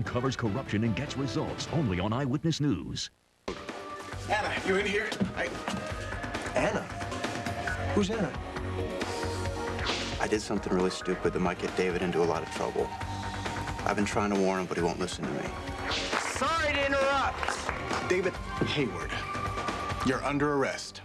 Covers corruption and gets results only on Eyewitness News. Anna, you in here? Anna? Who's Anna? I did something really stupid that might get David into a lot of trouble. I've been trying to warn him, but he won't listen to me. Sorry to interrupt. David Hayward, you're under arrest.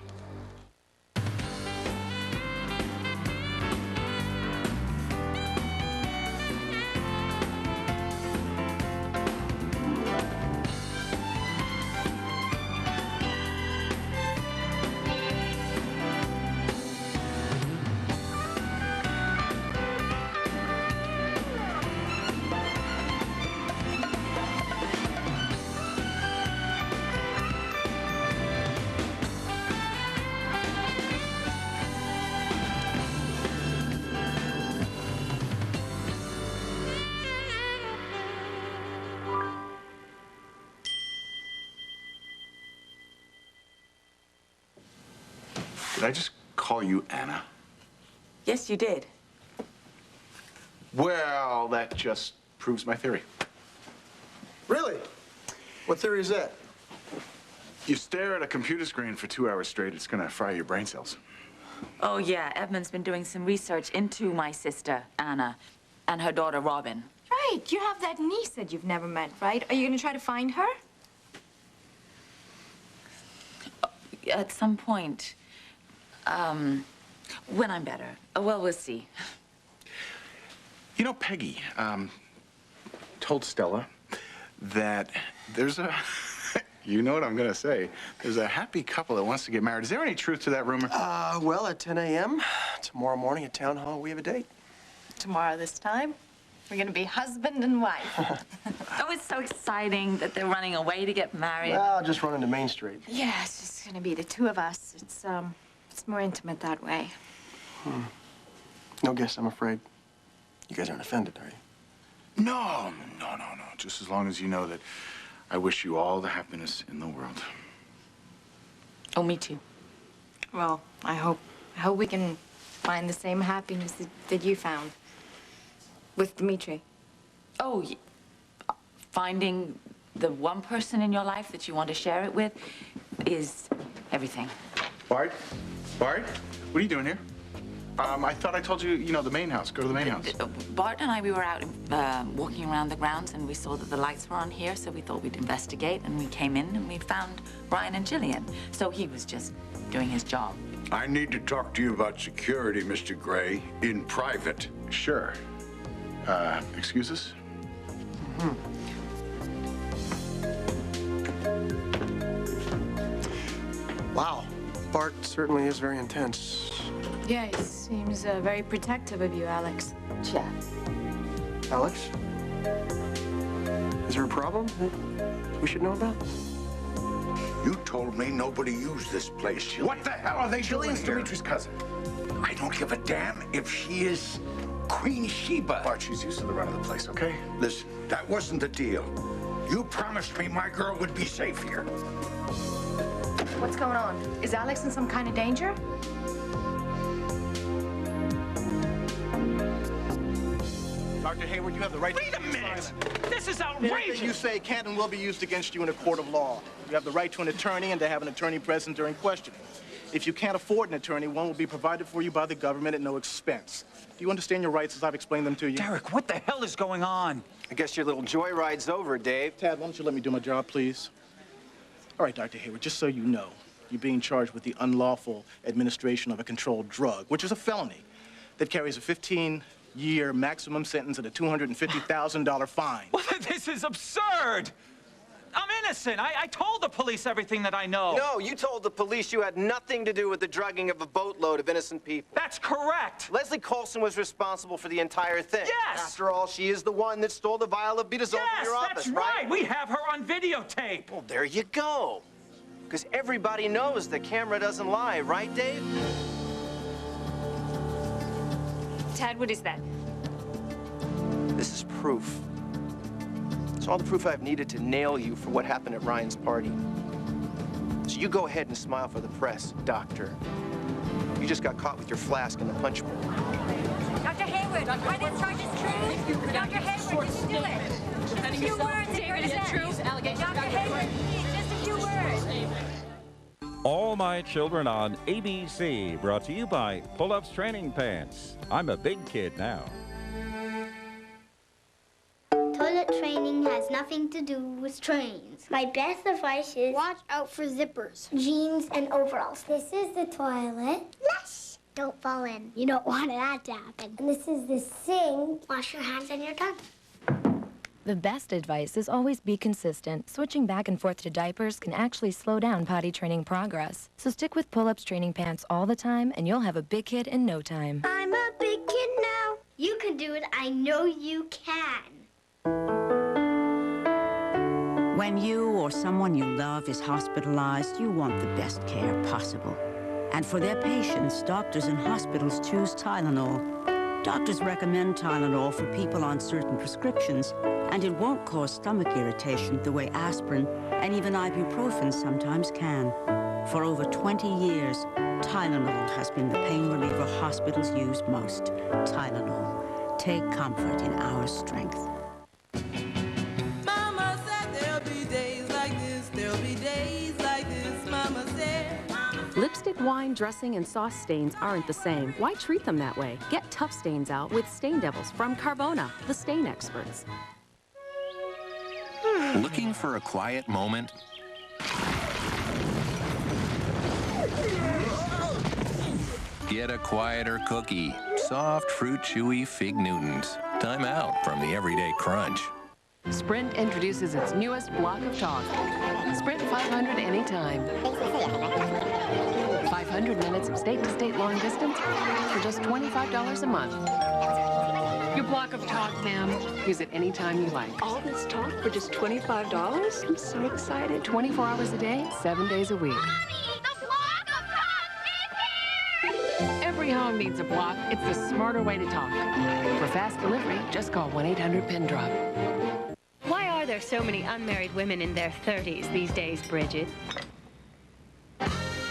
Did I just call you Anna? Yes, you did. Well, that just proves my theory. Really? What theory is that? You stare at a computer screen for 2 hours straight, it's gonna fry your brain cells. Oh, yeah. Edmund's been doing some research into my sister, Anna, and her daughter, Robin. Right. You have that niece that you've never met, right? Are you going to try to find her? At some point, when I'm better. Well, we'll see. You know, Peggy told Stella that there's a, you know what I'm gonna say, there's a happy couple that wants to get married. Is there any truth to that rumor? Well, at 10 a.m. tomorrow morning at Town Hall, we have a date. Tomorrow this time, we're going to be husband and wife. Oh, it's so exciting that they're running away to get married. Well, I'll just run into Main Street. Yeah, it's just going to be the two of us. It's more intimate that way. No guess, I'm afraid. You guys aren't offended, are you? No. Just as long as you know that I wish you all the happiness in the world. Oh, me too. Well, I hope we can find the same happiness that you found with Dmitri. Oh, finding the one person in your life that you want to share it with is everything. Bart, what are you doing here? I thought I told you, the main house. Go to the main house. Bart and I, we were out walking around the grounds, and we saw that the lights were on here, so we thought we'd investigate, and we came in, and we found Brian and Jillian. So he was just doing his job. I need to talk to you about security, Mr. Gray, in private. Sure. Excuse us? Wow. Bart certainly is very intense. Yeah, he seems very protective of you, Alex. Yeah. Alex? Is there a problem that we should know about? You told me nobody used this place, Jillian. What the hell are they doing Jillian's here? Dimitri's cousin. I don't give a damn if she is Queen Sheba. Bart, she's used to the run of the place, okay? Listen, that wasn't the deal. You promised me my girl would be safe here. What's going on? Is Alex in some kind of danger? Dr. Hayward, you have the right Wait a minute! This is Anything outrageous! you say can and will be used against you in a court of law. You have the right to an attorney and to have an attorney present during questioning. If you can't afford an attorney, one will be provided for you by the government at no expense. Do you understand your rights as I've explained them to you? Derek, what the hell is going on? I guess your little joyride's over, Dave. Tad, why don't you let me do my job, please? All right, Dr. Hayward, just so you know, you're being charged with the unlawful administration of a controlled drug, which is a felony that carries a 15-year maximum sentence and a $250,000 fine. Well, this is absurd! I'm innocent. I told the police everything that I know. No, you told the police you had nothing to do with the drugging of a boatload of innocent people. That's correct. Leslie Colson was responsible for the entire thing. Yes! After all, she is the one that stole the vial of Beatazole from your office, that's right. We have her on videotape. Well, there you go. Because everybody knows the camera doesn't lie, right, Dave? Tad, what is that? This is proof. It's all the proof I've needed to nail you for what happened at Ryan's party. So you go ahead and smile for the press, Doctor. You just got caught with your flask in the punch bowl. Dr. Hayward, are these charges true? Dr. Hayward, did you do it? You All My Children on ABC, brought to you by Pull-Ups Training Pants. I'm a big kid now. Toilet training has nothing to do with trains. My best advice is watch out for zippers, jeans, and overalls. This is the toilet. Flush! Don't fall in. You don't want that to happen. And this is the sink. Wash your hands and you're done. The best advice is always be consistent. Switching back and forth to diapers can actually slow down potty training progress. So stick with Pull-Ups Training Pants all the time, and you'll have a big kid in no time. I'm a big kid now. You can do it. I know you can. When you or someone you love is hospitalized, you want the best care possible. And for their patients, doctors and hospitals choose Tylenol. Doctors recommend Tylenol for people on certain prescriptions, and it won't cause stomach irritation the way aspirin and even ibuprofen sometimes can. For over 20 years, Tylenol has been the pain reliever hospitals use most. Tylenol. Take comfort in our strength. Mama said there'll be days like this, there'll be days like this, Mama said. Lipstick, wine, dressing, and sauce stains aren't the same. Why treat them that way? Get tough stains out with Stain Devils from Carbona, the stain experts. Looking for a quiet moment? Get a quieter cookie. Soft, fruit, chewy Fig Newtons. Time out from the everyday crunch. Sprint introduces its newest block of talk. Sprint 500 anytime. 500 minutes of state-to-state long distance for just $25 a month. Your block of talk, ma'am. Use it anytime you like. All this talk for just $25? I'm so excited. 24 hours a day, 7 days a week. Every home needs a block. It's the smarter way to talk. For fast delivery, just call 1-800-PIN-DROP. Why are there so many unmarried women in their 30s these days, Bridget?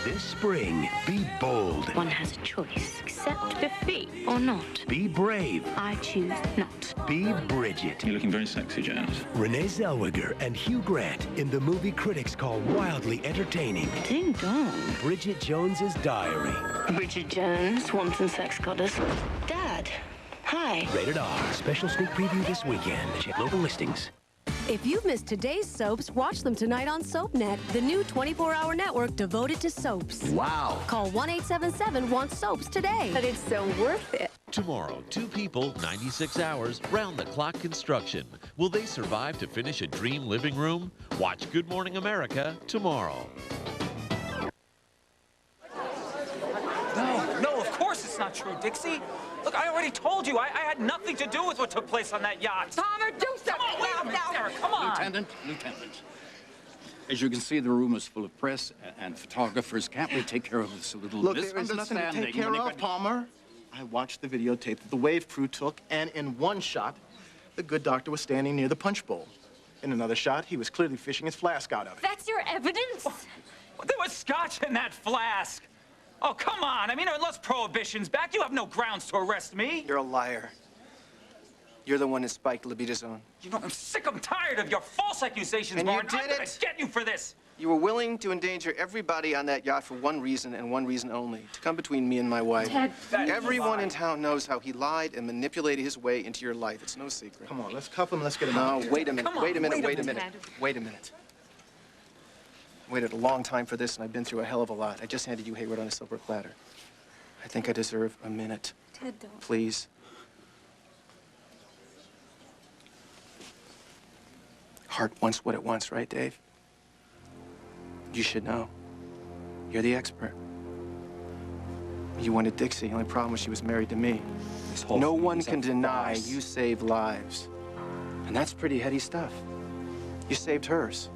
This spring, be bold. One has a choice. Accept defeat or not. Be brave. I choose not. Be Bridget. You're looking very sexy, James. Renee Zellweger and Hugh Grant in the movie critics call wildly entertaining. Ding dong. Bridget Jones's Diary. Bridget Jones, wanton sex goddess. Dad, hi. Rated R. Special sneak preview this weekend. Check local listings. If you've missed today's soaps, watch them tonight on SoapNet, the new 24-hour network devoted to soaps. Wow. Call 1-877-WANT-SOAPS today. But it's so worth it. Tomorrow, 2 people, 96 hours, round-the-clock construction. Will they survive to finish a dream living room? Watch Good Morning America tomorrow. No, of course it's not true, Dixie. Look, I already told you, I had nothing to do with what took place on that yacht. Palmer, do something! Come on, wait a minute, Sarah, come on! Lieutenant. As you can see, the room is full of press and photographers. Can't we take care of this a little Look, there is nothing to misunderstanding? take care of, Palmer. I watched the videotape that the wave crew took, and in one shot, the good doctor was standing near the punch bowl. In another shot, he was clearly fishing his flask out of it. That's your evidence? Oh, there was scotch in that flask. Oh, come on. I mean, unless Prohibition's back, you have no grounds to arrest me. You're a liar. You're the one that spiked Labidazone. You know, I'm tired of your false accusations, And you Martin. I'm did gonna it. get you for this. You were willing to endanger everybody on that yacht for one reason and one reason only, to come between me and my wife. Ted, Everyone in town knows how he lied and manipulated his way into your life. It's no secret. Come on, let's cuff him. Let's get him No, out. wait a minute. Come on, Wait a minute. wait a Wait a minute. Wait a minute. Waited a long time for this, and I've been through a hell of a lot. I just handed you Hayward on a silver platter. I think I deserve a minute. Ted, don't. Please. Heart wants what it wants, right, Dave? You should know. You're the expert. You wanted Dixie. The only problem was she was married to me. No one can deny you saved lives. And that's pretty heady stuff. You saved hers.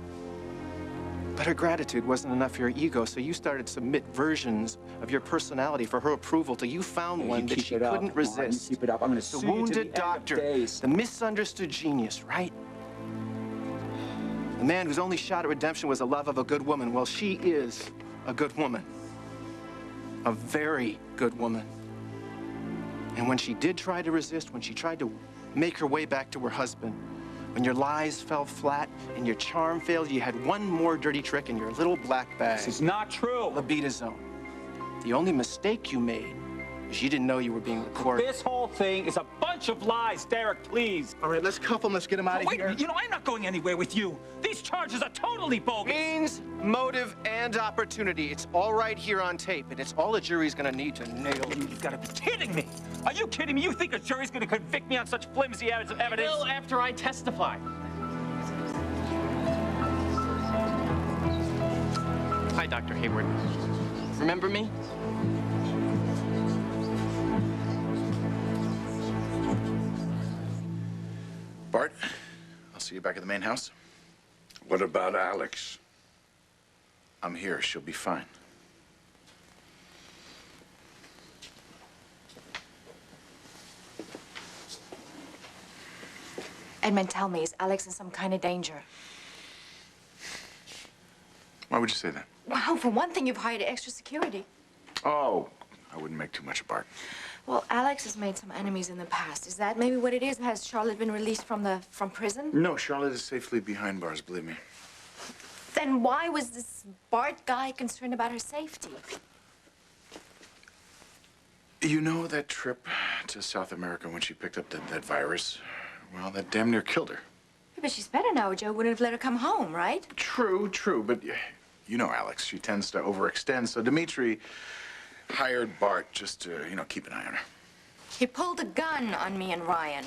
But her gratitude wasn't enough for your ego, so you started to submit versions of your personality for her approval till you found one that she couldn't resist. Keep it up. I'm going to The sue you to the wounded end of doctor, days. the misunderstood genius, right? The man whose only shot at redemption was the love of a good woman. Well, she is a good woman. A very good woman. And when she did try to resist, when she tried to make her way back to her husband, When your lies fell flat and your charm failed, you had one more dirty trick in your little black bag. This is not true. Libido-zone. The only mistake you made is you didn't know you were being recorded. This whole thing is a bunch of lies, Derek, please. All right, let's cuff him. Let's get him out of Wait, here. you know, I'm not going anywhere with you. These charges are totally bogus. Means, motive, and opportunity. It's all right here on tape, and it's all the jury's gonna need to nail you. You've got to be kidding me. Are you kidding me? You think a jury's going to convict me on such flimsy evidence? Well, after I testify. Hi, Dr. Hayward. Remember me? Bart, I'll see you back at the main house. What about Alex? I'm here. She'll be fine. Edmund, tell me, is Alex in some kind of danger? Why would you say that? Well, for one thing, you've hired extra security. Oh, I wouldn't make too much of Bart. Well, Alex has made some enemies in the past. Is that maybe what it is? Has Charlotte been released from prison? No, Charlotte is safely behind bars, believe me. Then why was this Bart guy concerned about her safety? You know that trip to South America when she picked up that virus? Well, that damn near killed her. Yeah, but she's better now. Joe wouldn't have let her come home, right? True, but you know Alex. She tends to overextend, so Dimitri hired Bart just to, keep an eye on her. He pulled a gun on me and Ryan.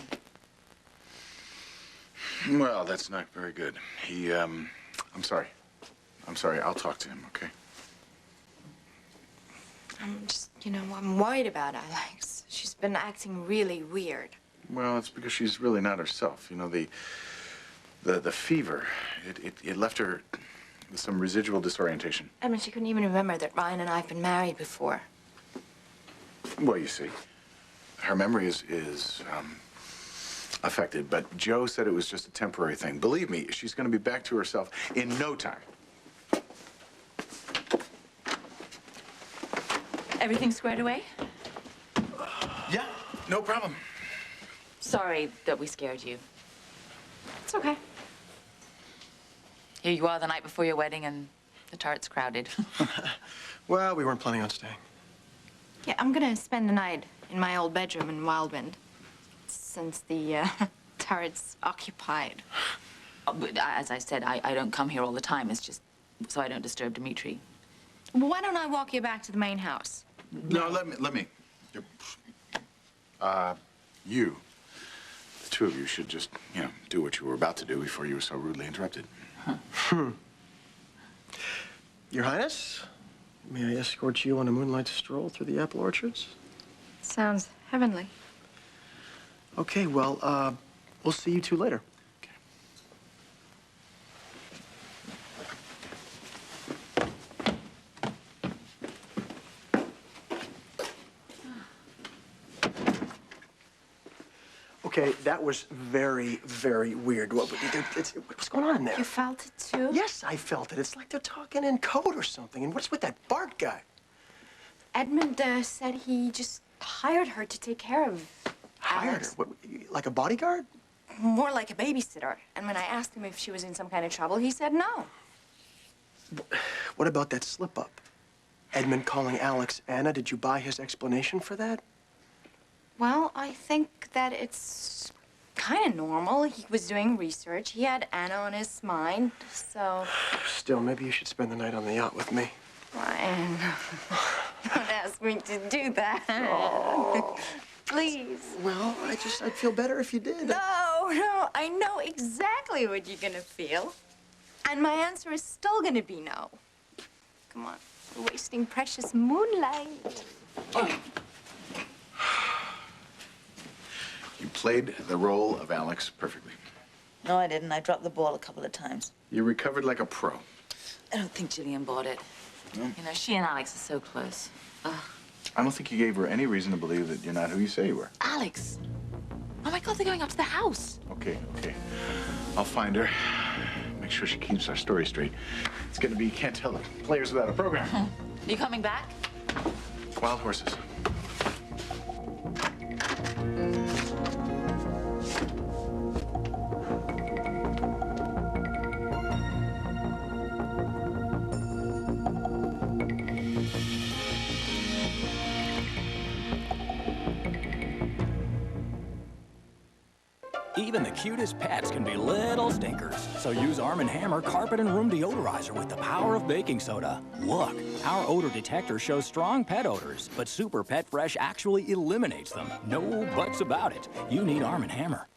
Well, that's not very good. I'm sorry. I'll talk to him, okay? I'm just, I'm worried about Alex. She's been acting really weird. Well, it's because she's really not herself. The fever, it left her with some residual disorientation. I mean, she couldn't even remember that Ryan and I have been married before. Well, you see, her memory is affected, but Joe said it was just a temporary thing. Believe me, she's going to be back to herself in no time. Everything squared away? Yeah, no problem. Sorry that we scared you. It's okay. Here you are the night before your wedding, and the turret's crowded. Well, we weren't planning on staying. Yeah, I'm gonna spend the night in my old bedroom in Wildwind, since the turret's occupied. But as I said, I don't come here all the time. It's just so I don't disturb Dimitri. Why don't I walk you back to the main house? No, let me. You, the two of you should just, do what you were about to do before you were so rudely interrupted. Your Highness, may I escort you on a moonlight stroll through the apple orchards? Sounds heavenly. Okay, well, we'll see you two later. Okay, that was very, very weird. What's going on in there? You felt it too? Yes, I felt it. It's like they're talking in code or something. And what's with that Bart guy? Edmund said he just hired her to take care of Hired Alex. her? What, like a bodyguard? More like a babysitter. And when I asked him if she was in some kind of trouble, he said no. What about that slip-up? Edmund calling Alex Anna. Did you buy his explanation for that? Well, I think that it's kind of normal. He was doing research. He had Anna on his mind, so... Still, maybe you should spend the night on the yacht with me. Ryan, don't ask me to do that. Oh. Please. Well, I'd feel better if you did. No, I know exactly what you're gonna feel. And my answer is still gonna be no. Come on, we're wasting precious moonlight. Oh. You played the role of Alex perfectly. No, I didn't. I dropped the ball a couple of times. You recovered like a pro. I don't think Jillian bought it. No? She and Alex are so close. Ugh. I don't think you gave her any reason to believe that you're not who you say you were. Alex! Oh my God, they're going up to the house. Okay. I'll find her. Make sure she keeps our story straight. It's gonna be, you can't tell the players without a program. Are you coming back? Wild horses. Even the cutest pets can be little stinkers. So use Arm & Hammer Carpet and Room Deodorizer with the power of baking soda. Look, our odor detector shows strong pet odors, but Super Pet Fresh actually eliminates them. No buts about it. You need Arm & Hammer.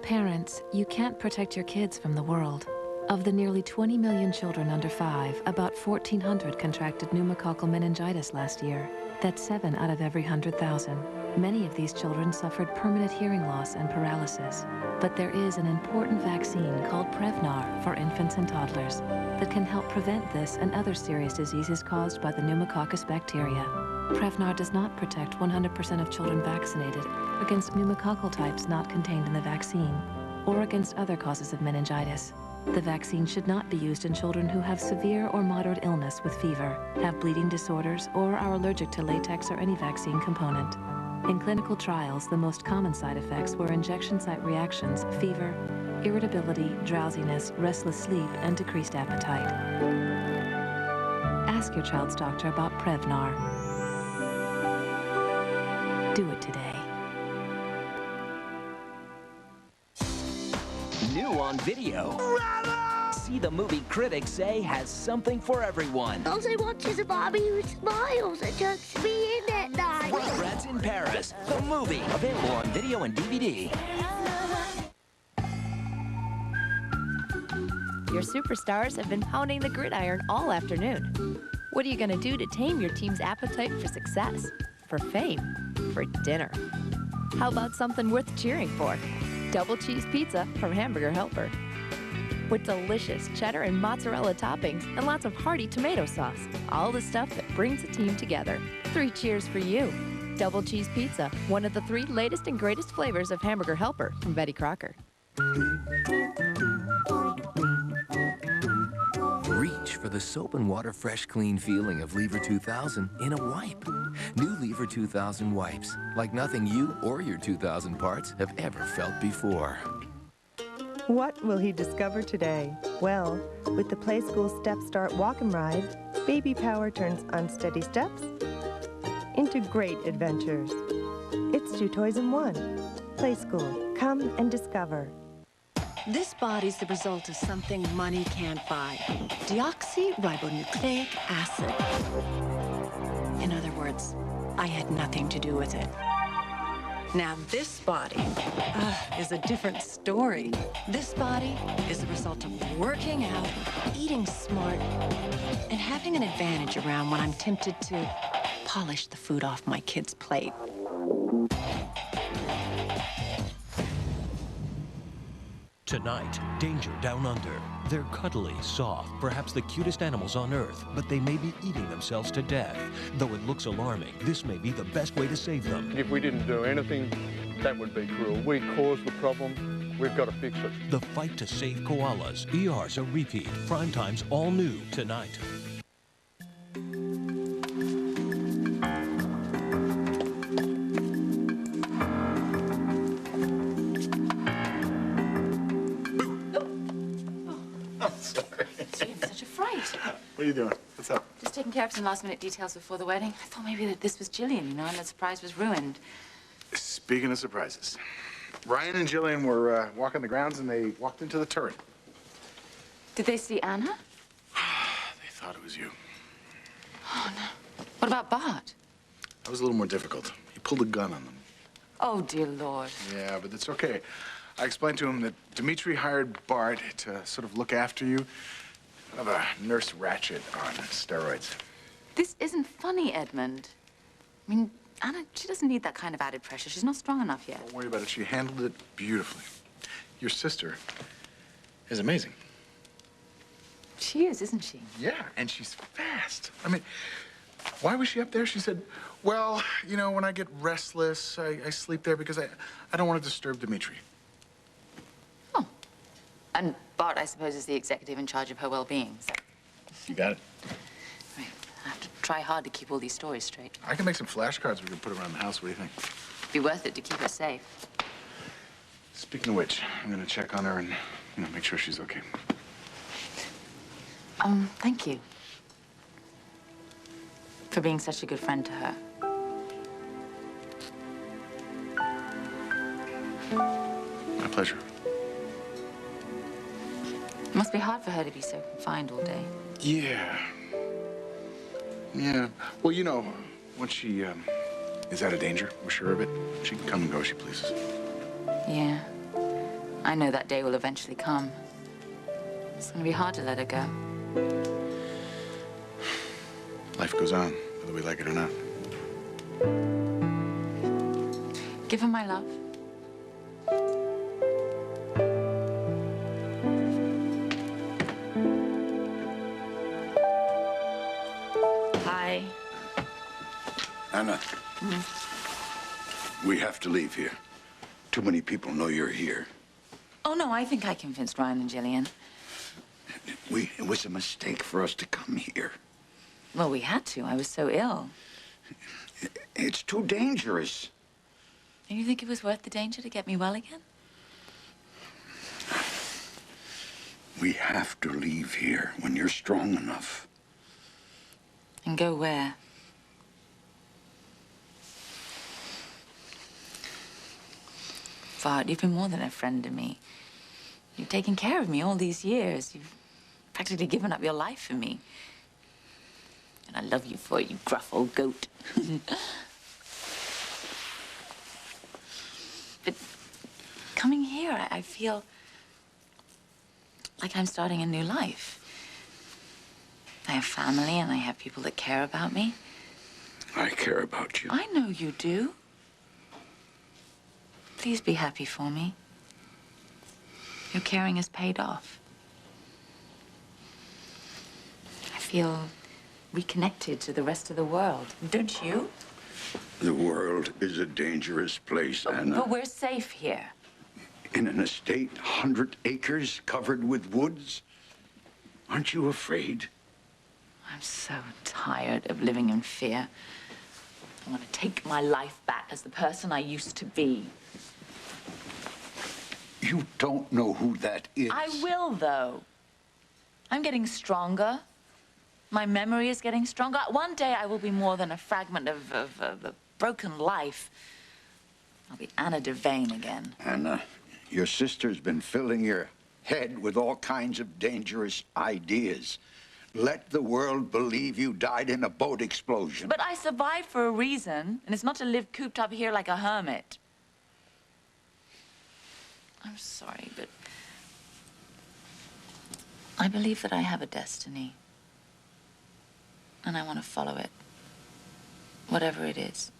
Parents, you can't protect your kids from the world. Of the nearly 20 million children under 5, about 1,400 contracted pneumococcal meningitis last year. That's 7 out of every 100,000. Many of these children suffered permanent hearing loss and paralysis. But there is an important vaccine called Prevnar for infants and toddlers that can help prevent this and other serious diseases caused by the pneumococcus bacteria. Prevnar does not protect 100% of children vaccinated against pneumococcal types not contained in the vaccine or against other causes of meningitis. The vaccine should not be used in children who have severe or moderate illness with fever, have bleeding disorders, or are allergic to latex or any vaccine component. In clinical trials, the most common side effects were injection site reactions, fever, irritability, drowsiness, restless sleep, and decreased appetite. Ask your child's doctor about Prevnar. Do it today. New on video. See the movie critics say has something for everyone. All I want is a Bobby who smiles and tucks me in at night. Rugrats in Paris, the movie, available on video and DVD. Your superstars have been pounding the gridiron all afternoon. What are you going to do to tame your team's appetite for success, for fame, for dinner? How about something worth cheering for? Double cheese pizza from Hamburger Helper. With delicious cheddar and mozzarella toppings and lots of hearty tomato sauce. All the stuff that brings a team together. 3 cheers for you. Double cheese pizza, one of the 3 latest and greatest flavors of Hamburger Helper from Betty Crocker. Reach for the soap and water fresh clean feeling of Lever 2000 in a wipe. New Lever 2000 wipes, like nothing you or your 2000 parts have ever felt before. What will he discover today? Well, with the Play School Step Start Walk and Ride, baby power turns unsteady steps into great adventures. It's 2 toys in 1. Play School. Come and discover. This body's the result of something money can't buy. Deoxyribonucleic acid. In other words, I had nothing to do with it. Now this body is a different story. This body is the result of working out, eating smart, and having an advantage around when I'm tempted to polish the food off my kid's plate. Tonight, Danger Down Under. They're cuddly, soft, perhaps the cutest animals on Earth, but they may be eating themselves to death. Though it looks alarming, this may be the best way to save them. If we didn't do anything, that would be cruel. We caused the problem. We've got to fix it. The fight to save koalas. ER's a repeat. Prime time's all new tonight. What are you doing? What's up? Just taking care of some last-minute details before the wedding. I thought maybe that this was Jillian, you know, and the surprise was ruined. Speaking of surprises, Ryan and Jillian were walking the grounds and they walked into the turret. Did they see Anna? They thought it was you. Oh, no. What about Bart? That was a little more difficult. He pulled a gun on them. Oh, dear Lord. Yeah, but it's okay. I explained to him that Dimitri hired Bart to sort of look after you. Kind of a Nurse Ratched on steroids. This isn't funny, Edmund. I mean, Anna, she doesn't need that kind of added pressure. She's not strong enough yet. Don't worry about it. She handled it beautifully. Your sister is amazing. She is, isn't she? Yeah, and she's fast. I mean, why was she up there? She said, well, you know, when I get restless, I sleep there because I don't want to disturb Dimitri. And Bart, I suppose, is the executive in charge of her well-being, so... You got it. Right. I have to try hard to keep all these stories straight. I can make some flashcards we can put around the house. What do you think? It'd be worth it to keep her safe. Speaking of which, I'm going to check on her and, you know, make sure she's okay. Thank you. For being such a good friend to her. My pleasure. Must be hard for her to be so confined all day. Yeah. Yeah. Well, you know, once she is out of danger, we're sure of it, she can come and go as she pleases. Yeah. I know that day will eventually come. It's gonna be hard to let her go. Life goes on, whether we like it or not. Give her my love. Hi. Anna, we have to leave here. Too many people know you're here. Oh, no, I think I convinced Ryan and Jillian. It was a mistake for us to come here. Well, we had to. I was so ill. It's too dangerous. And you think it was worth the danger to get me well again? We have to leave here when you're strong enough. And go where? Bart, you've been more than a friend to me. You've taken care of me all these years. You've practically given up your life for me. And I love you for it, you gruff old goat. But coming here, I feel like I'm starting a new life. I have family and I have people that care about me. I care about you. I know you do. Please be happy for me. Your caring has paid off. I feel reconnected to the rest of the world. Don't you? The world is a dangerous place, Anna. But we're safe here. In an estate, 100 acres covered with woods. Aren't you afraid? I'm so tired of living in fear. I want to take my life back as the person I used to be. You don't know who that is. I will, though. I'm getting stronger. My memory is getting stronger. One day I will be more than a fragment of a broken life. I'll be Anna Devane again. Anna, your sister's been filling your head with all kinds of dangerous ideas. Let the world believe you died in a boat explosion. But I survived for a reason, and it's not to live cooped up here like a hermit. I'm sorry, but I believe that I have a destiny. And I want to follow it, whatever it is.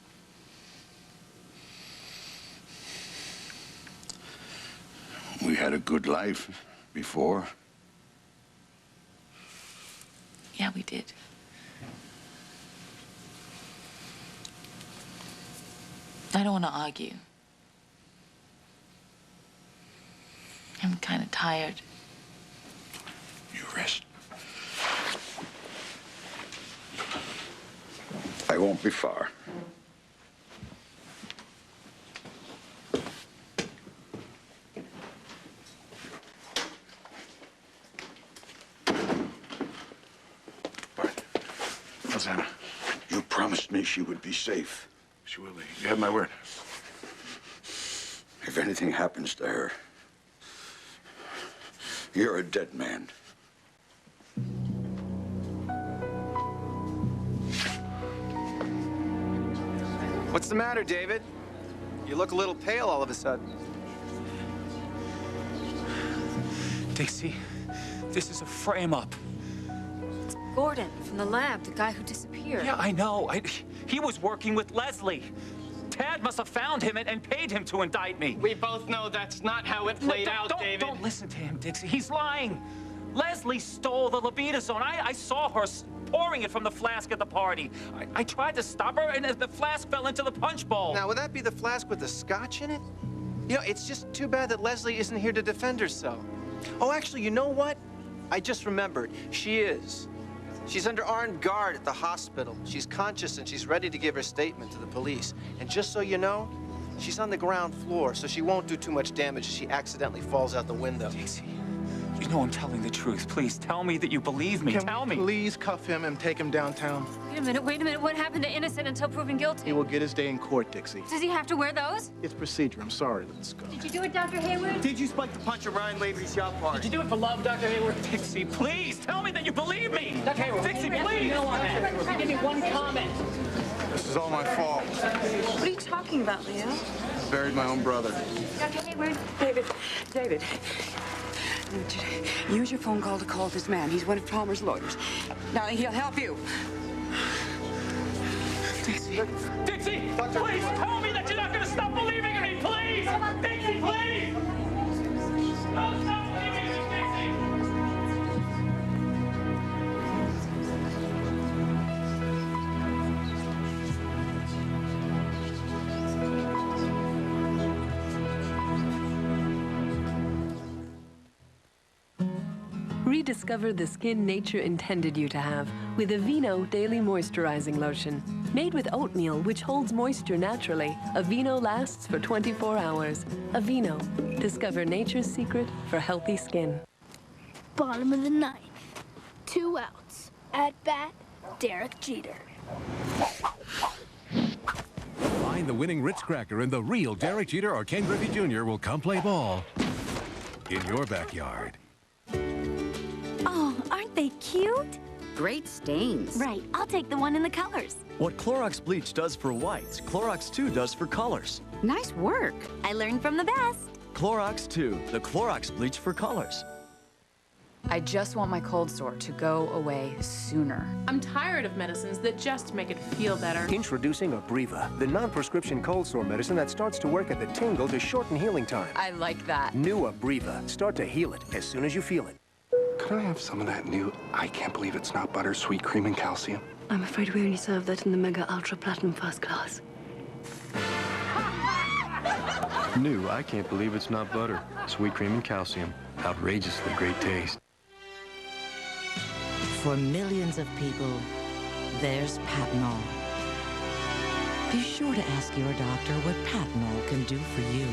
We had a good life before. Yeah, we did. I don't want to argue. I'm kind of tired. You rest. I won't be far. How's Anna? You promised me she would be safe. She will be. You have my word. If anything happens to her, you're a dead man. What's the matter, David? You look a little pale all of a sudden. Dixie, this is a frame-up. It's Gordon from the lab, the guy who disappeared. Yeah, I know. He was working with Leslie. Tad must have found him and paid him to indict me. We both know that's not how it played out, David. Don't listen to him, Dixie. He's lying. Leslie stole the Libido-Zone. I saw her pouring it from the flask at the party. I tried to stop her, and the flask fell into the punch bowl. Now, would that be the flask with the scotch in it? You know, it's just too bad that Leslie isn't here to defend herself. Oh, actually, you know what? I just remembered. She is. She's under armed guard at the hospital. She's conscious and she's ready to give her statement to the police. And just so you know, she's on the ground floor, so she won't do too much damage if she accidentally falls out the window. Dixie, You know I'm telling the truth. Please, tell me that you believe me. Tell me. Please cuff him and take him downtown. Wait a minute, wait a minute. What happened to innocent until proven guilty? He will get his day in court, Dixie. Does he have to wear those? It's procedure. I'm sorry. Let's go. Did you do it, Dr. Hayward? Did you spike the punch at Ryan Lavery's yacht party? Did you do it for love, Dr. Hayward? Dixie, please, tell me that you believe me. Dr. Hayward, Dixie, please. You know on that. Give me one comment. This is all my fault. What are you talking about, Leo? Buried my own brother. Dr. Hayward. David. Use your phone call to call this man. He's one of Palmer's lawyers. Now, he'll help you. Dixie, please tell me that you're not going to stop believing in me, please! Dixie, please! Don't stop believing in me, Dixie! Rediscover the skin nature intended you to have with Aveeno Daily Moisturizing Lotion. Made with oatmeal, which holds moisture naturally, Aveeno lasts for 24 hours. Aveeno. Discover nature's secret for healthy skin. Bottom of the ninth. 2 outs. At bat, Derek Jeter. Find the winning Ritz cracker and the real Derek Jeter or Ken Griffey Jr. will come play ball in your backyard. Oh, aren't they cute? Great stains. Right, I'll take the one in the colors. What Clorox bleach does for whites, Clorox 2 does for colors. Nice work. I learned from the best. Clorox 2, the Clorox bleach for colors. I just want my cold sore to go away sooner. I'm tired of medicines that just make it feel better. Introducing Abreva, the non-prescription cold sore medicine that starts to work at the tingle to shorten healing time. I like that. New Abreva. Start to heal it as soon as you feel it. Could I have some of that new, I can't believe it's not butter, sweet cream and calcium? I'm afraid we only serve that in the Mega Ultra Platinum First Class. New, I can't believe it's not butter. Sweet cream and calcium. Outrageously great taste. For millions of people, there's Patnol. Be sure to ask your doctor what Patnol can do for you.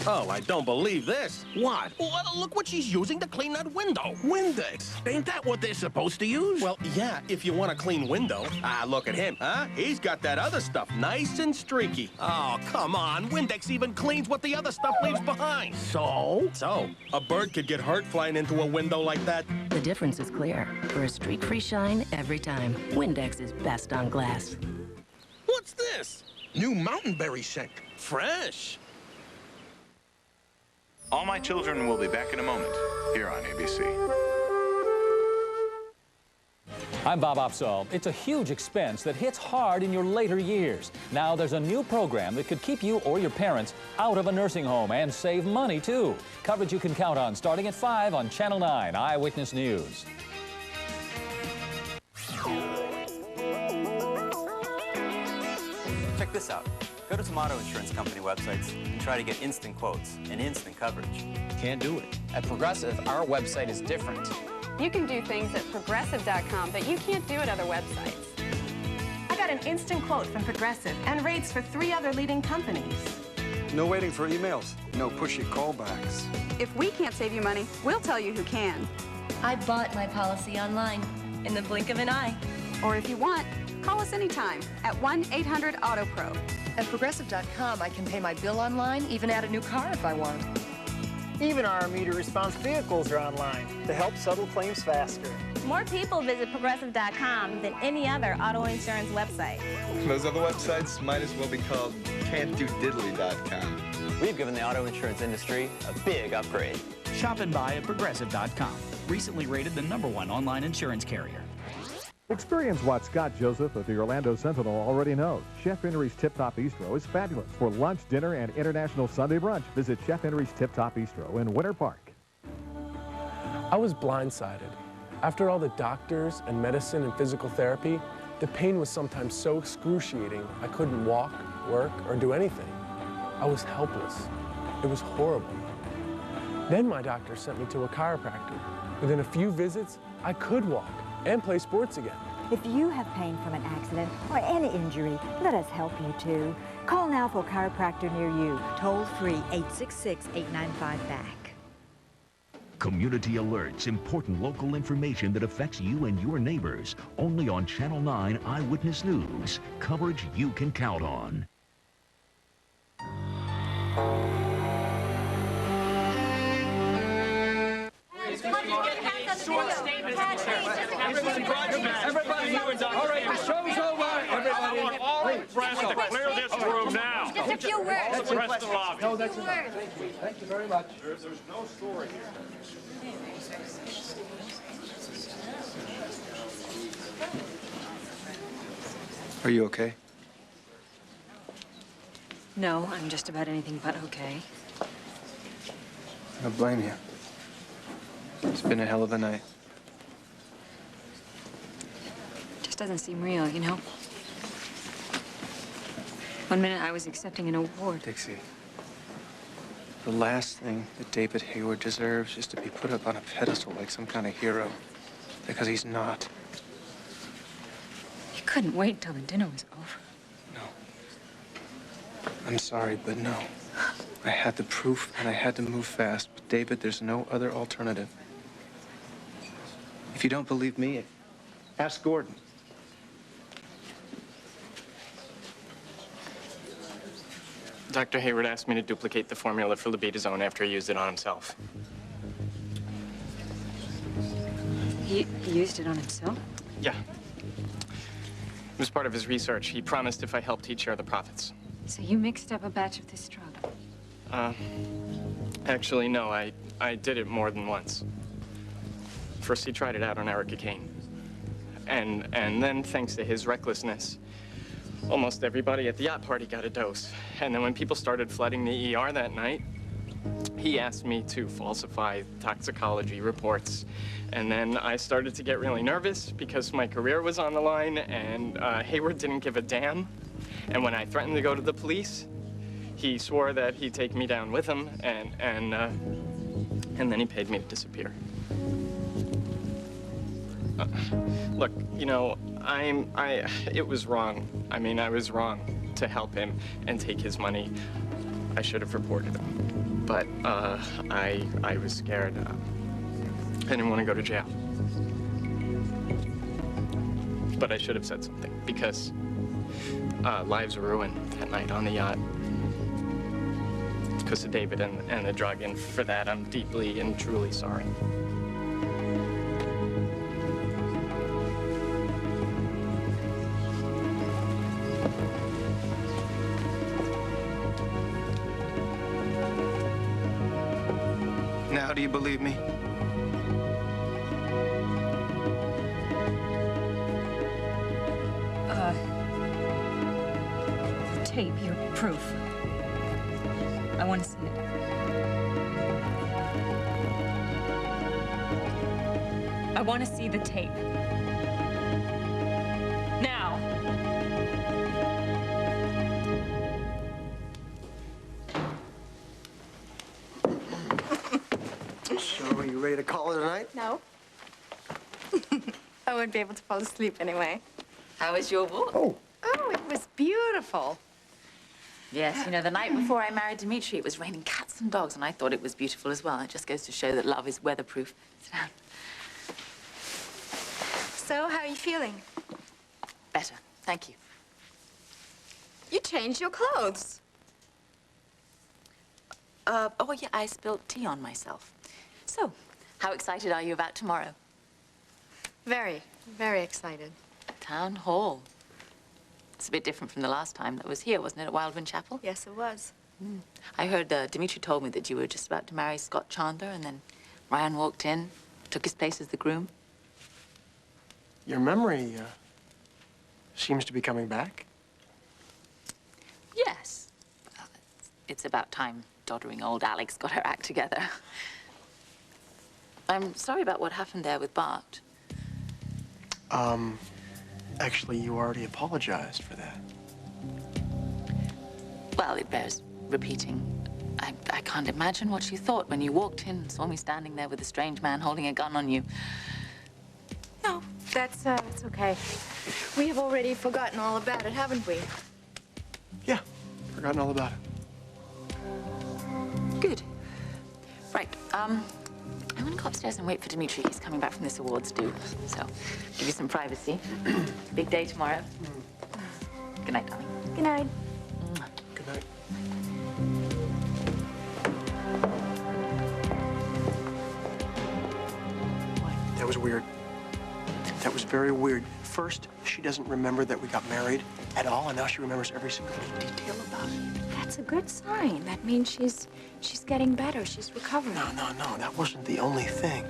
Oh, I don't believe this. What? Well, look what she's using to clean that window. Windex. Ain't that what they're supposed to use? Well, yeah, if you want a clean window. Ah, look at him, huh? He's got that other stuff nice and streaky. Oh, come on. Windex even cleans what the other stuff leaves behind. So? So, a bird could get hurt flying into a window like that. The difference is clear. For a streak-free shine every time, Windex is best on glass. What's this? New mountain berry scent. Fresh. All My Children will be back in a moment, here on ABC. I'm Bob Opsahl. It's a huge expense that hits hard in your later years. Now there's a new program that could keep you or your parents out of a nursing home and save money, too. Coverage you can count on starting at 5 on Channel 9 Eyewitness News. Check this out. Go to some auto insurance company websites and try to get instant quotes and instant coverage. Can't do it. At Progressive, our website is different. You can do things at Progressive.com that you can't do at other websites. I got an instant quote from Progressive and rates for 3 other leading companies. No waiting for emails. No pushy callbacks. If we can't save you money, we'll tell you who can. I bought my policy online in the blink of an eye. Or if you want, call us anytime at 1-800-AUTOPRO. At Progressive.com, I can pay my bill online, even add a new car if I want. Even our immediate response vehicles are online to help settle claims faster. More people visit Progressive.com than any other auto insurance website. Those other websites might as well be called can'tdodiddly.com. We've given the auto insurance industry a big upgrade. Shop and buy at Progressive.com. Recently rated the #1 online insurance carrier. Experience what Scott Joseph of the Orlando Sentinel already knows. Chef Henry's Tip Top Bistro is fabulous for lunch, dinner, and international Sunday brunch. Visit Chef Henry's Tip Top Bistro in Winter Park. I was blindsided. After all the doctors and medicine and physical therapy, the pain was sometimes so excruciating I couldn't walk, work, or do anything. I was helpless. It was horrible. Then my doctor sent me to a chiropractor. Within a few visits, I could walk and play sports again. If you have pain from an accident or any injury, let us help you too. Call now for a chiropractor near you. Toll free 866-895-BACK. Community alerts, important local information that affects you and your neighbors. Only on Channel 9 Eyewitness News. Coverage you can count on. Everybody, all right, the show's over. Everybody, all the press to clear this room now. Just a few words. All the press to the lobby. No, that's enough. Thank you very much. There's no story here. Are you okay? No, I'm just about anything but okay. I don't blame you. It's been a hell of a night. Just doesn't seem real, you know? One minute I was accepting an award. Dixie, the last thing that David Hayward deserves is to be put up on a pedestal like some kind of hero. Because he's not. You couldn't wait till the dinner was over. I'm sorry, but no. I had the proof, and I had to move fast. But David, there's no other alternative. If you don't believe me, ask Gordon. Dr. Hayward asked me to duplicate the formula for Labetazone after he used it on himself. He used it on himself? Yeah. It was part of his research. He promised if I helped, he'd share the profits. So you mixed up a batch of this drug? Actually, no. I did it more than once. First, he tried it out on Erica Kane. And then, thanks to his recklessness, almost everybody at the yacht party got a dose. And then when people started flooding the ER that night, he asked me to falsify toxicology reports. And then I started to get really nervous because my career was on the line, and Hayward didn't give a damn. And when I threatened to go to the police, he swore that he'd take me down with him, and then he paid me to disappear. Look, you know, it was wrong. I mean, I was wrong to help him and take his money. I should have reported him. But I was scared. I didn't want to go to jail. But I should have said something, because lives were ruined that night on the yacht. Because of David and the drug, and for that, I'm deeply and truly sorry. Now, do you believe me? Tape, your proof. I want to see it. I want to see the tape. Now. So, are you ready to call it a night? No. I wouldn't be able to fall asleep anyway. How was your walk? Oh, it was beautiful. Yes, you know, the night before I married Dimitri, it was raining cats and dogs, and I thought it was beautiful as well. It just goes to show that love is weatherproof. Sit down. So, how are you feeling? Better, thank you. You changed your clothes. Oh, yeah, I spilled tea on myself. So, how excited are you about tomorrow? Very, very excited. Town Hall. It's a bit different from the last time that was here, wasn't it, at Wildwind Chapel? Yes, it was. I heard Dimitri told me that you were just about to marry Scott Chandler, and then Ryan walked in, took his place as the groom. your memory seems to be coming back. Yes. It's about time doddering old Alex got her act together. I'm sorry about what happened there with Bart. Actually, you already apologized for that. Well, it bears repeating. I can't imagine what you thought when you walked in and saw me standing there with a strange man holding a gun on you. No, That's okay. We have already forgotten all about it, haven't we? Yeah, forgotten all about it. Good. Right, I'm gonna go upstairs and wait for Dimitri. He's coming back from this awards do, so give you some privacy. Big day tomorrow. Good night, darling. Good night. Good night. That was weird. That was very weird. First, she doesn't remember that we got married at all, and now she remembers every single little detail about it. That's a good sign. That means she's getting better. She's recovering. No, that wasn't the only thing.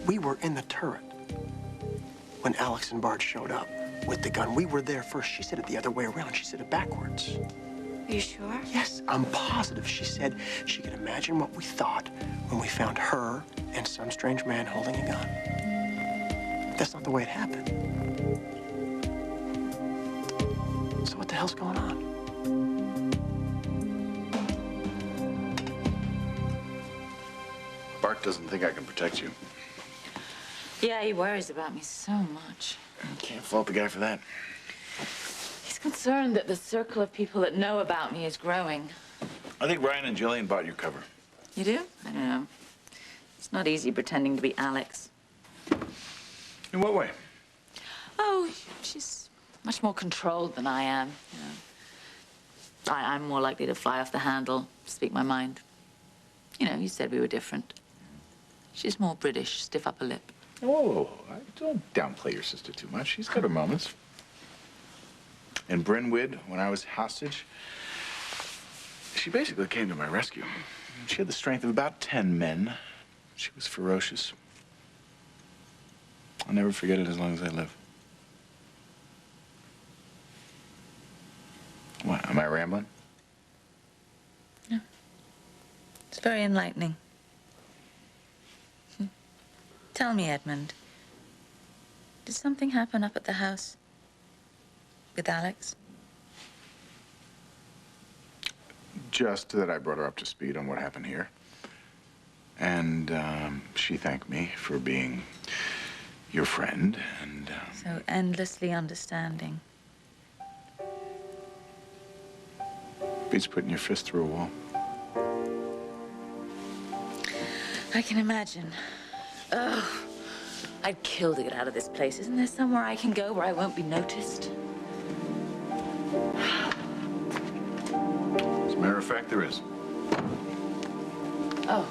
We were in the turret when Alex and Bart showed up with the gun. We were there first. She said it the other way around. She said it backwards. Are you sure? Yes, I'm positive. She said she could imagine what we thought when we found her and some strange man holding a gun. That's not the way it happened. So what the hell's going on? Bart doesn't think I can protect you. Yeah, he worries about me so much. Can't fault the guy for that. He's concerned that the circle of people that know about me is growing. I think Ryan and Jillian bought your cover. You do? I don't know. It's not easy pretending to be Alex. In what way? Oh, she's much more controlled than I am. You know. I'm more likely to fly off the handle, speak my mind. You know, you said we were different. She's more British, stiff upper lip. Whoa, don't downplay your sister too much. She's got her moments. In Brynwood, when I was hostage, she basically came to my rescue. She had the strength of about 10 men. She was ferocious. I'll never forget it as long as I live. What, am I rambling? No. It's very enlightening. Tell me, Edmund, did something happen up at the house with Alex? Just that I brought her up to speed on what happened here. And she thanked me for being your friend, and... So endlessly understanding. Beats putting your fist through a wall. I can imagine. Ugh. I'd kill to get out of this place. Isn't there somewhere I can go where I won't be noticed? As a matter of fact, there is. Oh.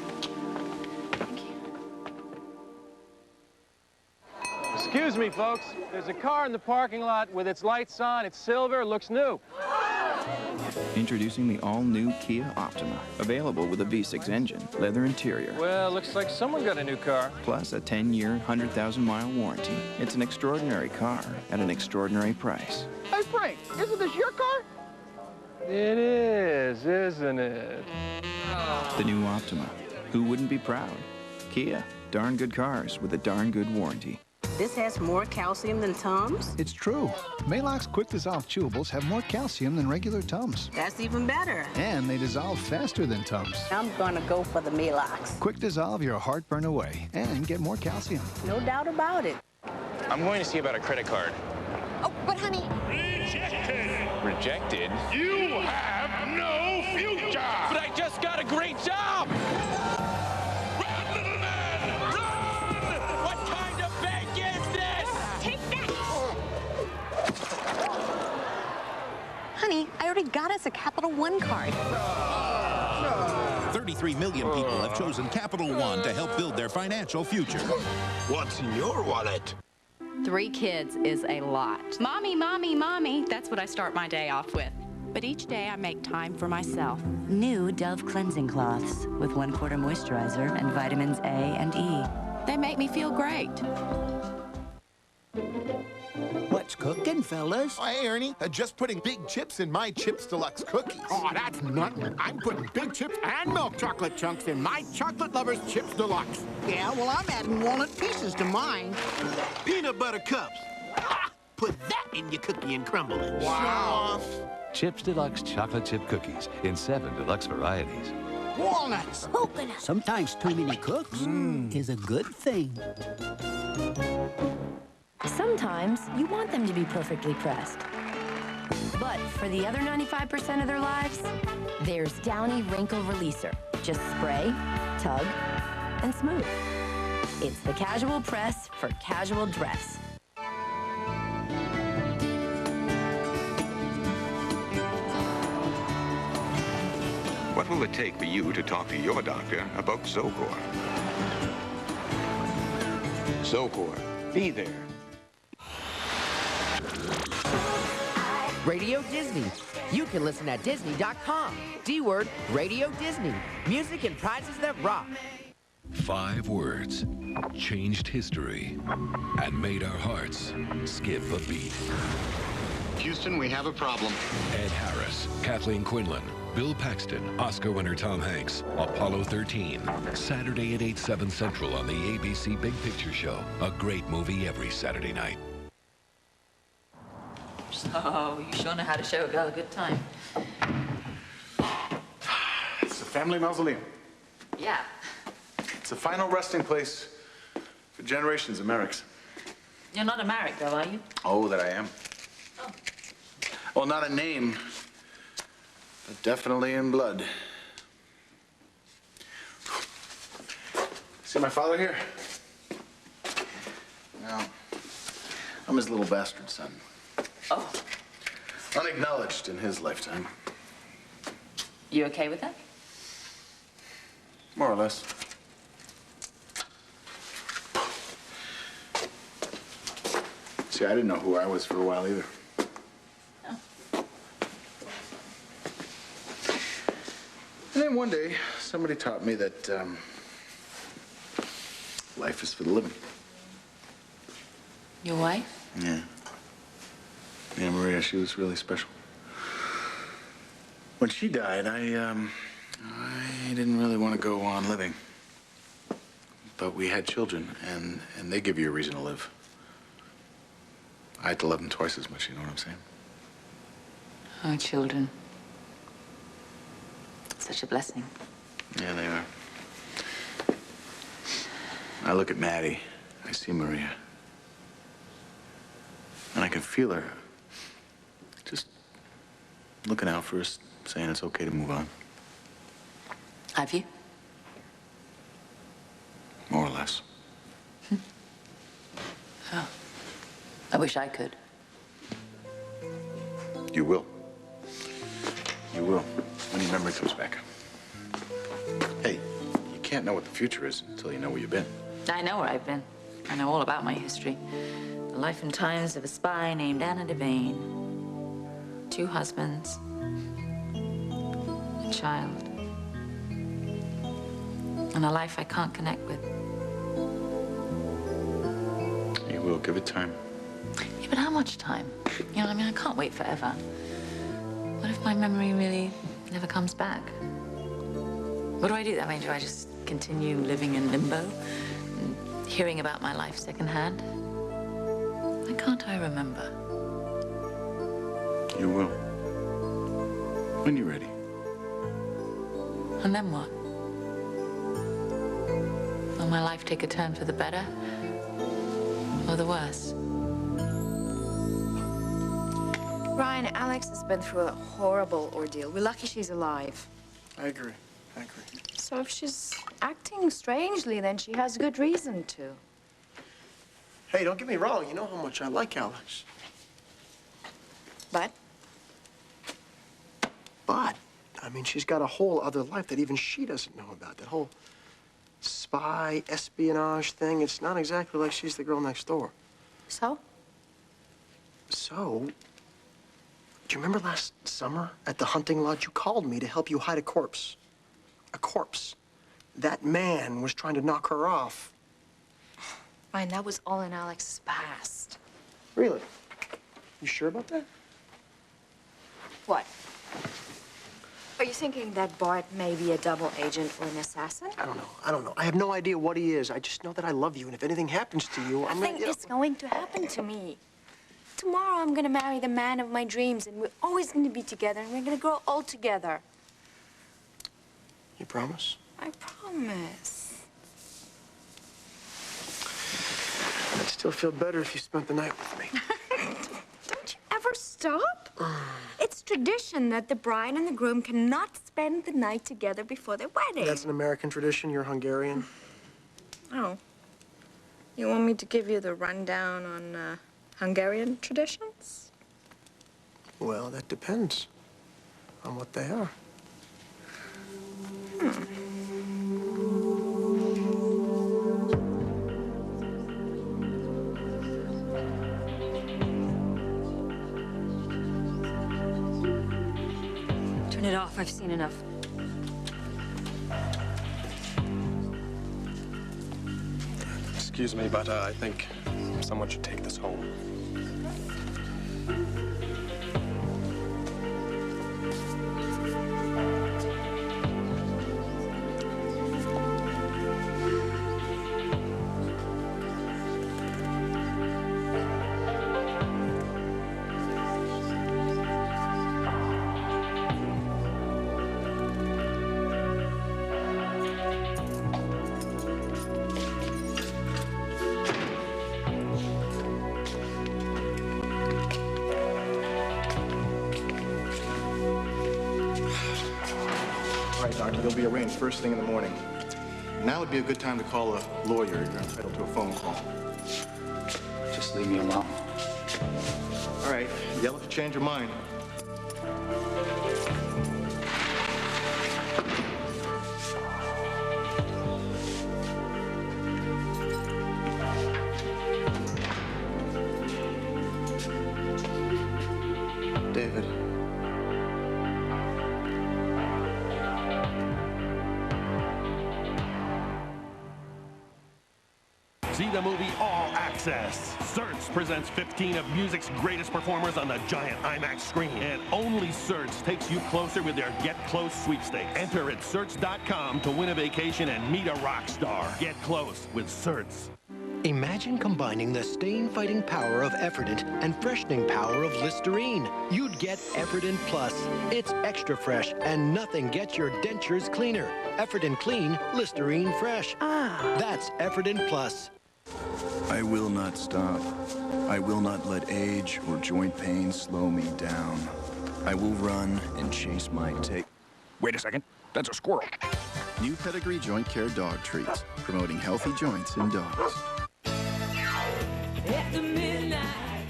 Excuse me, folks. There's a car in the parking lot with its lights on. It's silver, looks new. Introducing the all-new Kia Optima. Available with a V6 engine, leather interior, Well, looks like someone got a new car. plus a 10-year, 100,000-mile warranty. It's an extraordinary car at an extraordinary price. Hey, Frank, isn't this your car? It is, isn't it? The new Optima. Who wouldn't be proud? Kia. Darn good cars with a darn good warranty. This has more calcium than Tums? It's true. Maalox Quick Dissolve Chewables have more calcium than regular Tums. That's even better. And they dissolve faster than Tums. I'm gonna go for the Maalox. Quick dissolve your heartburn away and get more calcium. No doubt about it. I'm going to see about a credit card. Oh, but honey... Rejected? You have no future! But I just got a great job! Run, little man! Run! What kind of bank is this? Take that! Honey, I already got us a Capital One card. 33 million people have chosen Capital One to help build their financial future. What's in your wallet? 3 kids is a lot. Mommy, mommy, mommy. That's what I start my day off with. But each day I make time for myself. New Dove cleansing cloths with 1/4 moisturizer and vitamins A and E. They make me feel great. What's cooking, fellas? Hey, Ernie, just putting big chips in my Chips Deluxe cookies. Oh, that's nothing. I'm putting big chips and milk chocolate chunks in my Chocolate Lovers Chips Deluxe. Yeah, well, I'm adding walnut pieces to mine. Peanut butter cups. Ha! Put that in your cookie and crumble it. Wow. Chips Deluxe chocolate chip cookies in 7 deluxe varieties. Walnuts. Coconut. Sometimes too many cooks is a good thing. Sometimes you want them to be perfectly pressed. But for the other 95% of their lives, there's Downy Wrinkle Releaser. Just spray, tug, and smooth. It's the casual press for casual dress. What will it take for you to talk to your doctor about Zocor? Zocor, be there. Radio Disney. You can listen at Disney.com. D-word, Radio Disney. Music and prizes that rock. 5 words changed history and made our hearts skip a beat. Houston, we have a problem. Ed Harris, Kathleen Quinlan, Bill Paxton, Oscar winner Tom Hanks, Apollo 13. Saturday at 8/7 Central on the ABC Big Picture Show. A great movie every Saturday night. So, you sure know how to show a girl a good time. It's the family mausoleum. Yeah. It's the final resting place for generations of Merricks. You're not a Marek, though, are you? Oh, that I am. Oh. Well, not a name, but definitely in blood. See my father here? No. I'm his little bastard son. Oh. Unacknowledged in his lifetime. You okay with that? More or less. See, I didn't know who I was for a while either. Oh. And then one day, somebody taught me that life is for the living. Your wife? Yeah. Yeah, Maria, she was really special. When she died, I didn't really want to go on living. But we had children, and they give you a reason to live. I had to love them twice as much, you know what I'm saying? Oh, children. Such a blessing. Yeah, they are. I look at Maddie, I see Maria. And I can feel her just looking out for us, saying it's okay to move on. Have you? More or less. Oh. I wish I could. You will. You will, when your memory comes back. Hey, you can't know what the future is until you know where you've been. I know where I've been. I know all about my history. The life and times of a spy named Anna Devane. 2 husbands. A child. And a life I can't connect with. You will. Give it time. Yeah, but how much time? You know, I mean, I can't wait forever. What if my memory really never comes back? What do I do? I mean, do I just continue living in limbo? And hearing about my life secondhand? Why can't I remember? You will. When you're ready. And then what? Will my life take a turn for the better? Or the worse? Ryan, Alex has been through a horrible ordeal. We're lucky she's alive. I agree. I agree. So if she's acting strangely, then she has good reason to. Hey, don't get me wrong. You know how much I like Alex. But? But, I mean, she's got a whole other life that even she doesn't know about. That whole spy, espionage thing. It's not exactly like she's the girl next door. So? So, do you remember last summer at the hunting lodge? You called me to help you hide a corpse. A corpse. That man was trying to knock her off. Ryan, that was all in Alex's past. Really? You sure about that? What? Are you thinking that Bart may be a double agent or an assassin? I don't know. I don't know. I have no idea what he is. I just know that I love you, and if anything happens to you, I'm Nothing is going to happen to me. Tomorrow I'm gonna marry the man of my dreams, and we're always gonna be together, and we're gonna grow old together. You promise? I promise. I'd still feel better if you spent the night with me. Don't you ever stop? It's tradition that the bride and the groom cannot spend the night together before their wedding. That's an American tradition. You're Hungarian. Oh. You want me to give you the rundown on Hungarian traditions? Well, that depends on what they are. Turn it off. I've seen enough. Excuse me, but I think someone should take this home. All right, doctor, they'll be arranged first thing in the morning. Now would be a good time to call a lawyer. You're entitled to a phone call. Just leave me alone. All right, yell if you change your mind. David. See the movie All Access. Certs presents 15 of music's greatest performers on the giant IMAX screen. And only Certs takes you closer with their Get Close sweepstakes. Enter at Certs.com to win a vacation and meet a rock star. Get close with Certs. Imagine combining the stain-fighting power of Efferdent and freshening power of Listerine. You'd get Efferdent Plus. It's extra fresh, and nothing gets your dentures cleaner. Efferdent Clean, Listerine Fresh. That's Efferdent Plus. I will not stop. I will not let age or joint pain slow me down. I will run and chase my tail. Wait a second. That's a squirrel. New Pedigree Joint Care Dog Treats, promoting healthy joints in dogs. After midnight,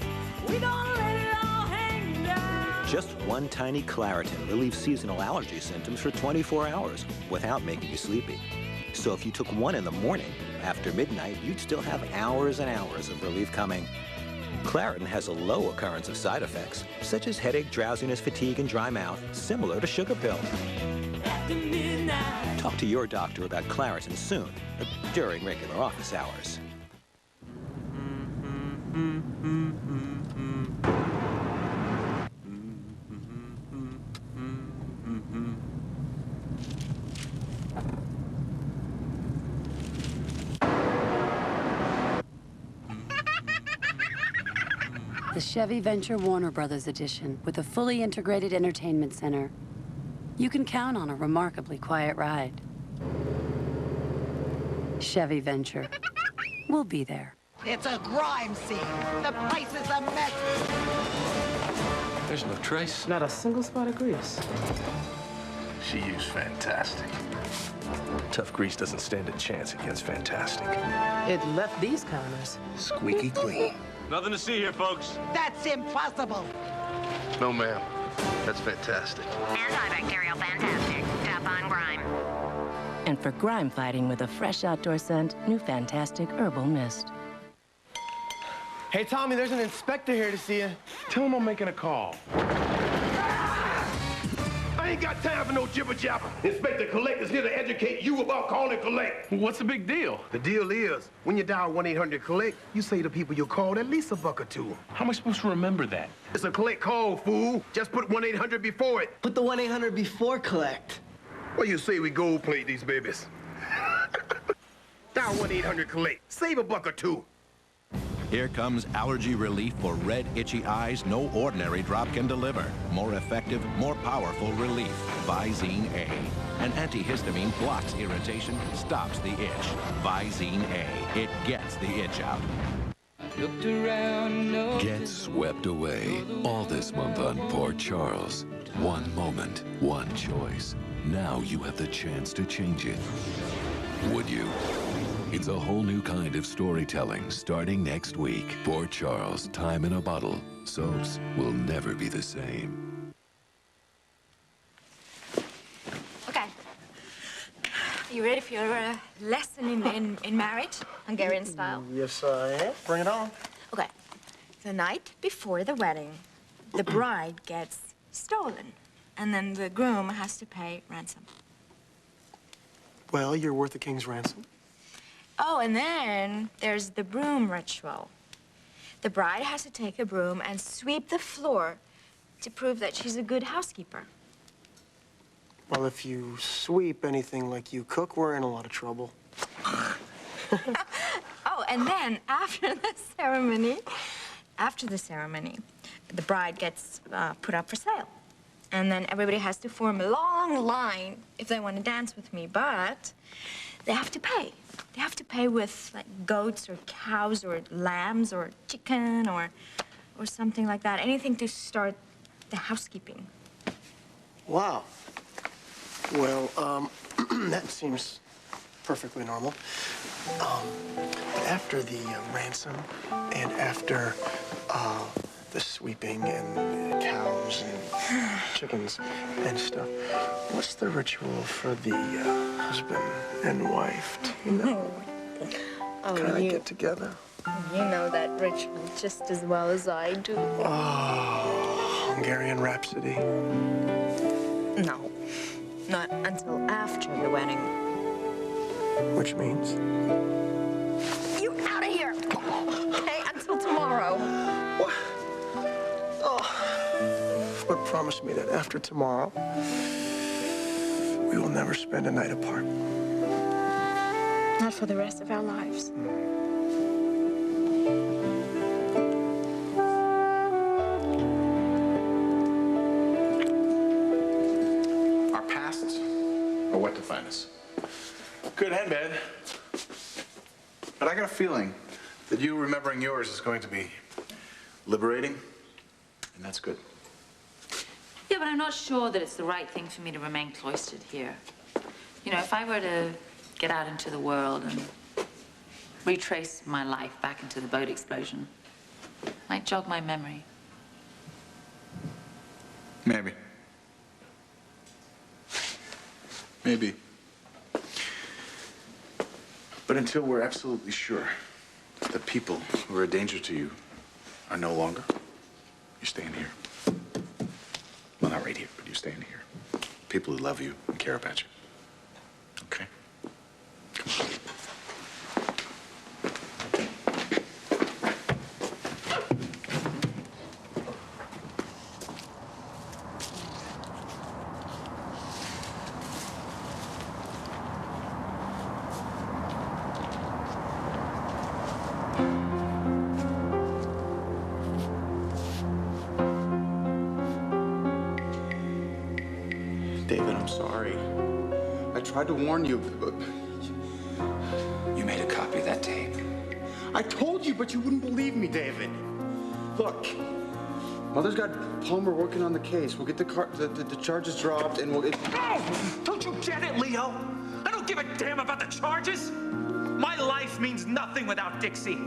we don't let it all hang down. Just one tiny Claritin relieves seasonal allergy symptoms for 24 hours without making you sleepy. So if you took one in the morning, after midnight, you'd still have hours and hours of relief coming. Claritin has a low occurrence of side effects, such as headache, drowsiness, fatigue, and dry mouth, similar to sugar pill. After midnight. Talk to your doctor about Claritin soon, during regular office hours. The Chevy Venture Warner Brothers edition with a fully integrated entertainment center. You can count on a remarkably quiet ride. Chevy Venture. We'll be there. It's a crime scene. The place is a mess. There's no trace. Not a single spot of grease. She used fantastic. Tough grease doesn't stand a chance against fantastic. It left these counters squeaky clean. Nothing to see here, folks. That's impossible. No, ma'am. That's fantastic. Antibacterial fantastic. Tap on grime. And for grime fighting with a fresh outdoor scent, new Fantastic Herbal Mist. Hey, Tommy, there's an inspector here to see you. Tell him I'm making a call. I ain't got time for no jibber jabber. Inspector Collect is here to educate you about calling Collect. What's the big deal? The deal is, when you dial 1-800-COLLECT, you say to people you called at least a buck or two. How am I supposed to remember that? It's a collect call, fool. Just put 1-800 before it. Put the 1-800 before collect. What you say we gold plate these babies? Dial 1-800-COLLECT. Save a buck or two. Here comes allergy relief for red, itchy eyes no ordinary drop can deliver. More effective, more powerful relief. Visine A. An antihistamine blocks irritation, stops the itch. Visine A. It gets the itch out. Looked around, no. Get swept away. All this month on Port Charles. One moment, one choice. Now you have the chance to change it. Would you? It's a whole new kind of storytelling starting next week. Port Charles, time in a bottle. Soaps will never be the same. Okay. You ready for your lesson in marriage, Hungarian style? Yes, I am. Bring it on. Okay. The night before the wedding, the bride gets stolen, and then the groom has to pay ransom. Well, you're worth the king's ransom. Oh, and then there's the broom ritual. The bride has to take a broom and sweep the floor to prove that she's a good housekeeper. Well, if you sweep anything like you cook, we're in a lot of trouble. Oh, and then after the ceremony, the bride gets put up for sale. And then everybody has to form a long line if they want to dance with me, but they have to pay. They have to pay with, like, goats or cows or lambs or chicken or something like that. Anything to start the housekeeping. Wow. Well, that seems perfectly normal. After the ransom and after the sweeping and the cows and chickens and stuff, what's the ritual for the husband and wife to kind of get together? You know that ritual just as well as I do. Oh, Hungarian Rhapsody. No, not until after the wedding. Which means? You out of here! Okay, until tomorrow. What? Oh. But promise me that after tomorrow, we will never spend a night apart. Not for the rest of our lives. Our pasts are what define us. Good and bad. But I got a feeling that you remembering yours is going to be liberating, and that's good. Yeah, but I'm not sure that it's the right thing for me to remain cloistered here. You know, if I were to get out into the world and retrace my life back into the boat explosion, it might jog my memory. Maybe. Maybe. But until we're absolutely sure that the people who are a danger to you are no longer, you're staying here. Well, not right here, but you're staying here. People who love you and care about you. Okay? Come on. David, I'm sorry. I tried to warn you, but... You made a copy of that tape. I told you, but you wouldn't believe me, David. Look, Mother's got Palmer working on the case. We'll get the charges dropped, and we'll get... No! Don't you get it, Leo? I don't give a damn about the charges. My life means nothing without Dixie.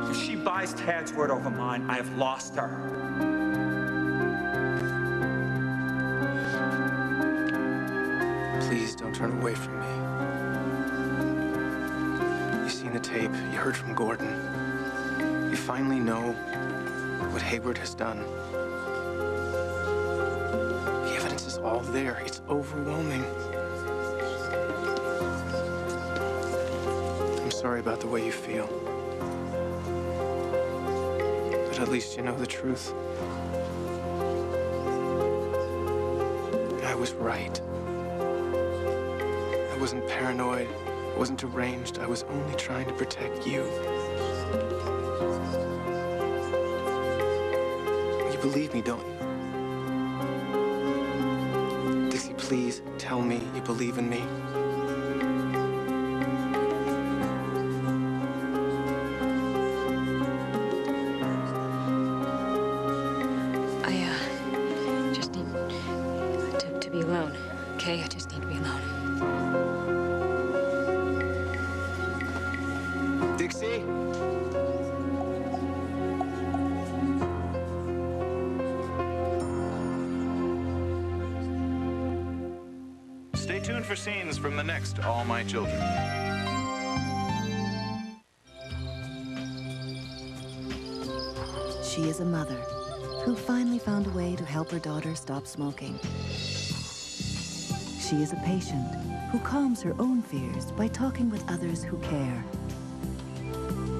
If she buys Tad's word over mine, I have lost her. Please don't turn away from me. You've seen the tape. You heard from Gordon. You finally know what Hayward has done. The evidence is all there. It's overwhelming. I'm sorry about the way you feel. But at least you know the truth. I was right. I wasn't paranoid, I wasn't deranged. I was only trying to protect you. You believe me, don't you? Dixie, please tell me you believe in me. Dixie? Stay tuned for scenes from the next All My Children. She is a mother who finally found a way to help her daughter stop smoking. She is a patient who calms her own fears by talking with others who care.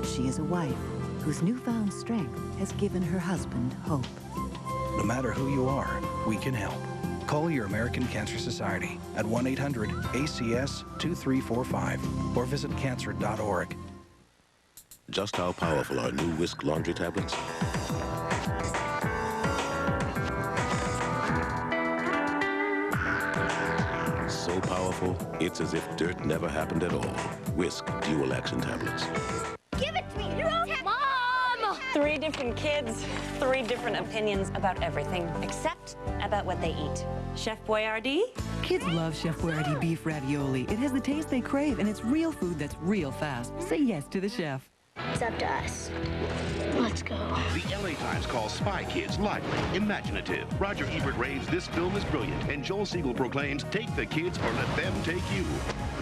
She is a wife whose newfound strength has given her husband hope. No matter who you are, we can help. Call your American Cancer Society at 1-800-ACS-2345 or visit cancer.org. Just how powerful are new Whisk laundry tablets? So powerful, it's as if dirt never happened at all. Whisk dual action tablets. Give it to me! Mom! 3 different kids, 3 different opinions about everything, except about what they eat. Chef Boyardee? Kids love Chef Boyardee beef ravioli. It has the taste they crave, and it's real food that's real fast. Say yes to the chef. It's up to us. Let's go. The LA Times calls Spy Kids lively, imaginative. Roger Ebert raves this film is brilliant, and Joel Siegel proclaims, take the kids or let them take you.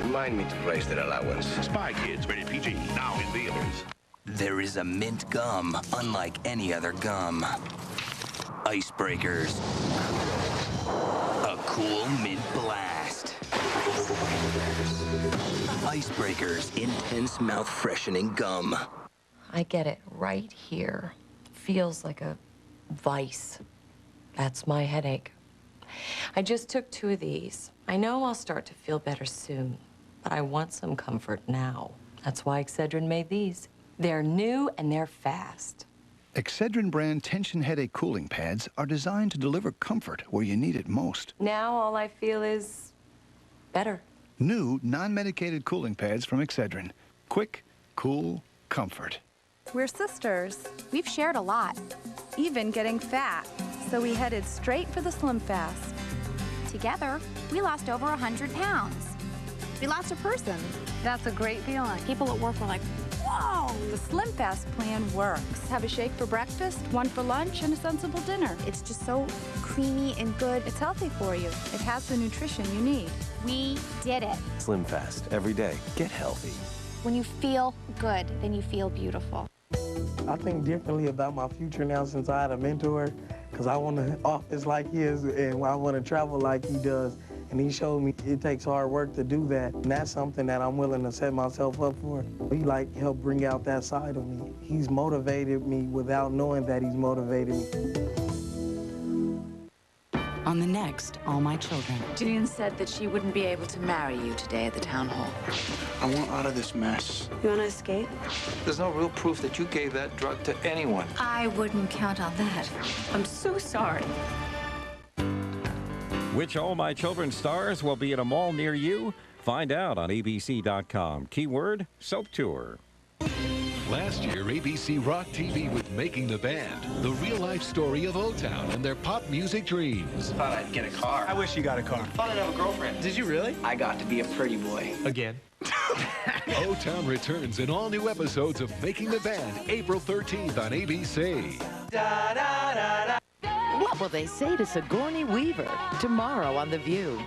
Remind me to place that allowance. Spy Kids, rated PG, now in theaters. There is a mint gum unlike any other gum. Icebreakers. A cool mint blast. Icebreakers, intense mouth-freshening gum. I get it right here. Feels like a vice. That's my headache. I just took 2 of these. I know I'll start to feel better soon, but I want some comfort now. That's why Excedrin made these. They're new and they're fast. Excedrin brand tension headache cooling pads are designed to deliver comfort where you need it most. Now all I feel is better. New non-medicated cooling pads from Excedrin. Quick, cool, comfort. We're sisters. We've shared a lot, even getting fat. So we headed straight for the Slim Fast. Together, we lost over 100 pounds. We lost a person. That's a great feeling. People at work were like, whoa! The Slim Fast plan works. Have a shake for breakfast, 1 for lunch, and a sensible dinner. It's just so creamy and good. It's healthy for you. It has the nutrition you need. We did it. Slim Fast, every day. Get healthy. When you feel good, then you feel beautiful. I think differently about my future now since I had a mentor, because I want an office like his and I want to travel like he does. And he showed me it takes hard work to do that. And that's something that I'm willing to set myself up for. He helped bring out that side of me. He's motivated me without knowing that he's motivated me. On the next All My Children. Gillian said that she wouldn't be able to marry you today at the town hall. I want out of this mess. You want to escape? There's no real proof that you gave that drug to anyone. I wouldn't count on that. I'm so sorry. Which All My Children stars will be at a mall near you? Find out on abc.com. Keyword, Soap Tour. Last year, ABC rocked TV with Making the Band, the real-life story of O-Town and their pop music dreams. Thought I'd get a car. I wish you got a car. Thought I'd have a girlfriend. Did you really? I got to be a pretty boy. Again. O-Town returns in all new episodes of Making the Band, April 13th on ABC. What will they say to Sigourney Weaver tomorrow on The View?